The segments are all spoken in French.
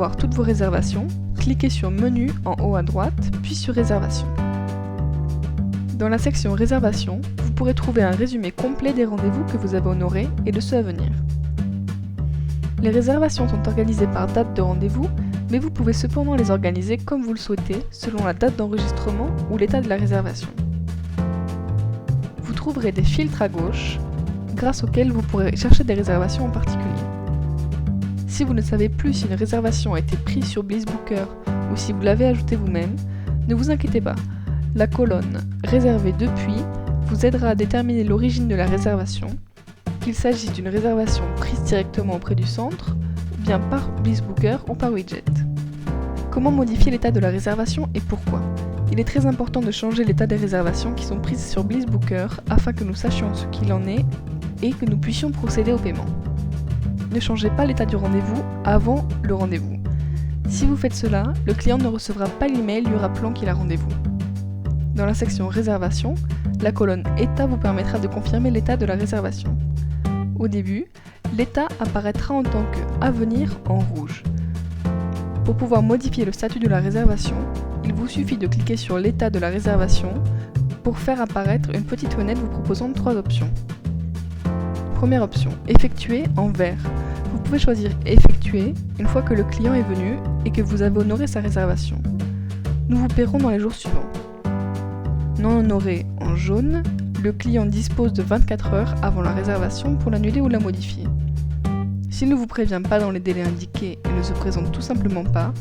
voir toutes vos réservations, cliquez sur Menu en haut à droite, puis sur Réservation. Dans la section Réservation, vous pourrez trouver un résumé complet des rendez-vous que vous avez honorés et de ceux à venir. Les réservations sont organisées par date de rendez-vous, mais vous pouvez cependant les organiser comme vous le souhaitez, selon la date d'enregistrement ou l'état de la réservation. Vous trouverez des filtres à gauche, grâce auxquels vous pourrez chercher des réservations en particulier. Si vous ne savez plus si une réservation a été prise sur BlissBooker ou si vous l'avez ajoutée vous-même, ne vous inquiétez pas, la colonne « Réservé depuis » vous aidera à déterminer l'origine de la réservation, qu'il s'agisse d'une réservation prise directement auprès du centre, ou bien par BlissBooker ou par widget. Comment modifier l'état de la réservation et pourquoi ? Il est très important de changer l'état des réservations qui sont prises sur BlissBooker afin que nous sachions ce qu'il en est et que nous puissions procéder au paiement. Ne changez pas l'état du rendez-vous avant le rendez-vous. Si vous faites cela, le client ne recevra pas l'email lui rappelant qu'il a rendez-vous. Dans la section Réservation, la colonne État vous permettra de confirmer l'état de la réservation. Au début, l'état apparaîtra en tant que « À venir » en rouge. Pour pouvoir modifier le statut de la réservation, il vous suffit de cliquer sur l'état de la réservation pour faire apparaître une petite fenêtre vous proposant 3 options. Première option, effectuer en vert. Vous pouvez choisir effectuer une fois que le client est venu et que vous avez honoré sa réservation. Nous vous paierons dans les jours suivants. Non honoré en jaune, le client dispose de 24 heures avant la réservation pour l'annuler ou la modifier. S'il ne vous prévient pas dans les délais indiqués et ne se présente tout simplement pas,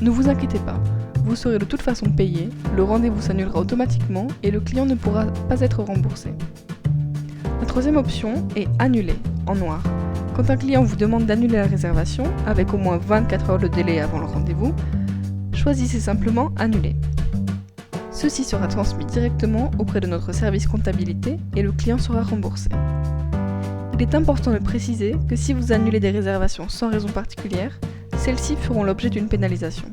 ne vous inquiétez pas, vous serez de toute façon payé, le rendez-vous s'annulera automatiquement et le client ne pourra pas être remboursé. La troisième option est annuler, en noir. Quand un client vous demande d'annuler la réservation, avec au moins 24 heures de délai avant le rendez-vous, choisissez simplement annuler. Ceci sera transmis directement auprès de notre service comptabilité et le client sera remboursé. Il est important de préciser que si vous annulez des réservations sans raison particulière, celles-ci feront l'objet d'une pénalisation.